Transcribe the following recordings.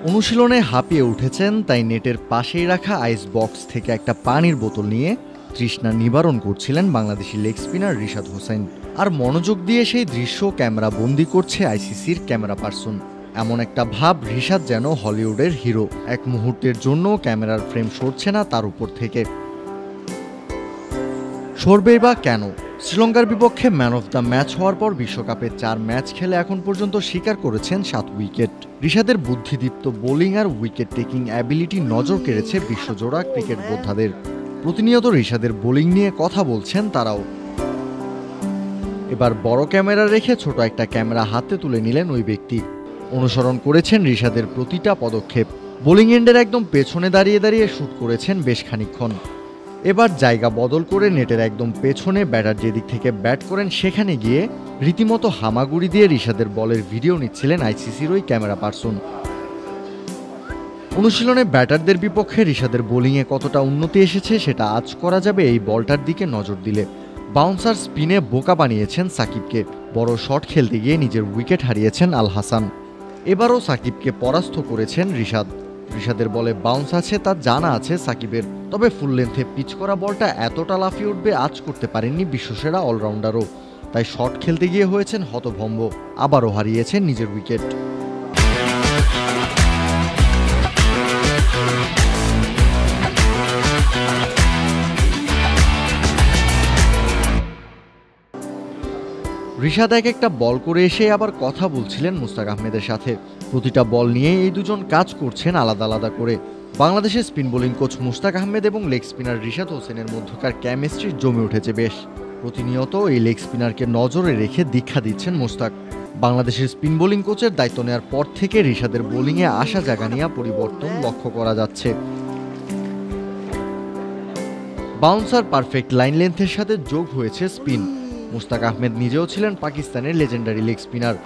অনুশীলনে হাঁপিয়ে উঠেছেন, তাই নেটের পাশেই রাখা আইস বক্স থেকে একটা পানির বোতল নিয়ে তৃষ্ণা নিবারণ করছিলেন বাংলাদেশি লেগ স্পিনার রিশাদ হোসেন। আর মনোযোগ দিয়ে সেই দৃশ্য ক্যামেরা বন্দি করছে আইসিসির ক্যামেরা পার্সন। এমন একটা ভাব, রিশাদ যেন হলিউডের হিরো। এক মুহূর্তের জন্য ক্যামেরার ফ্রেম সরছে না তার উপর থেকে। সরবেই বা কেন? শ্রীলঙ্কার বিপক্ষে ম্যান অফ দ্য ম্যাচ হওয়ার পর বিশ্বকাপে 4 ম্যাচ খেলে এখন পর্যন্ত শিকার করেছেন 7 উইকেট। রিশাদের বুদ্ধিদীপ্ত বোলিং আর উইকেট টেকিং অ্যাবিলিটি নজর কেড়েছে বিশ্বজোড়া ক্রিকেট বোদ্ধাদের। প্রতিনিয়ত রিশাদের বোলিং নিয়ে কথা বলছেন তারাও। এবার বড় ক্যামেরা রেখে ছোট একটা ক্যামেরা হাতে তুলে নিলেন ওই ব্যক্তি। অনুসরণ করেছেন রিশাদের প্রতিটা পদক্ষেপ। বোলিং এন্ডের একদম পেছনে দাঁড়িয়ে দাঁড়িয়ে শুট করেছেন বেশ খানিকক্ষণ। এবার জায়গা বদল করে নেটের একদম পেছনে ব্যাটার যেদিক থেকে ব্যাট করেন সেখানে গিয়ে রীতিমতো হামাগুড়ি দিয়ে রিশাদের বলের ভিডিও নিচ্ছিলেন আইসিসির ওই ক্যামেরা পার্সন। অনুশীলনে ব্যাটারদের বিপক্ষে রিশাদের বোলিংয়ে কতটা উন্নতি এসেছে সেটা আজ করা যাবে এই বলটার দিকে নজর দিলে। বাউন্সার স্পিনে বোকা বানিয়েছেন সাকিবকে। বড় শট খেলতে গিয়ে নিজের উইকেট হারিয়েছেন আল হাসান। এবারও সাকিবকে পরাস্ত করেছেন রিশাদ। রিশাদের বলে বাউন্স আছে তা জানা আছে সাকিবের, তবে ফুল লেন্থে পিচ করা বলটা এতটা লাফিয়ে উঠবে আজ করতে পারেননি বিশ্বসেরা অলরাউন্ডারও। তাই শট খেলতে গিয়ে হয়েছেন হতভম্ব, আবারও হারিয়েছেন নিজের উইকেট। রিশাদ এক একটা বল করে এসে আবার কথা বলছিলেন মুস্তাক আহমেদের সাথে। প্রতিটা বল নিয়ে এই দুজন কাজ করছেন আলাদা আলাদা করে। বাংলাদেশের spin bowling coach Mushtaq Ahmed এবং লেগ স্পিনার রিশাদ হোসেনের মধ্যকার কেমিস্ট্রি জমে উঠেছে বেশ। প্রতিনিয়ত এই লেগ স্পিনারকে নজরে রেখে দীক্ষা দিচ্ছেন মুস্তাক। বাংলাদেশের স্পিন বোলিং কোচের দায়িত্ব নেওয়ার পর থেকে রিশাদের বোলিংয়ে আসা জায়গা নিয়ে পরিবর্তন লক্ষ্য করা যাচ্ছে। বাউন্সার পারফেক্ট লাইন লেন্থের সাথে যোগ হয়েছে স্পিন। মুস্তাক আহমেদ নিজেও ছিলেন পাকিস্তানের লেজেন্ডারি লেগ স্পিনার,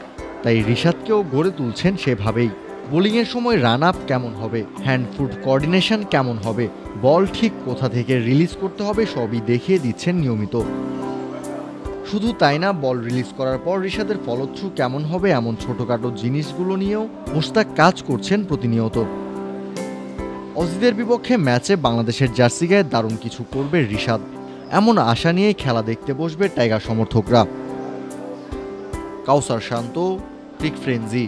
তাই রিশাদকেও গড়ে তুলছেন সেভাবেই। বোলিংয়ের সময় রান আপ কেমন হবে, হ্যান্ড ফুট কোঅর্ডিনেশন কেমন হবে, বল ঠিক কোথা থেকে রিলিজ করতে হবে সবই দেখিয়ে দিচ্ছেন নিয়মিত। শুধু তাই না, বল রিলিজ করার পর রিশাদের ফলো থ্রু কেমন হবে এমন ছোটখাটো জিনিসগুলো নিয়েও মুস্তাক কাজ করছেন প্রতিনিয়ত। অজিদের বিপক্ষে ম্যাচে বাংলাদেশের জার্সি গায়ে দারুণ কিছু করবে রিশাদ, এমন আশা নিয়ে খেলা দেখতে বসবে টাইগার সমর্থকরা। কাউসার শান্ত, ক্রিক ফ্রেঞ্জি।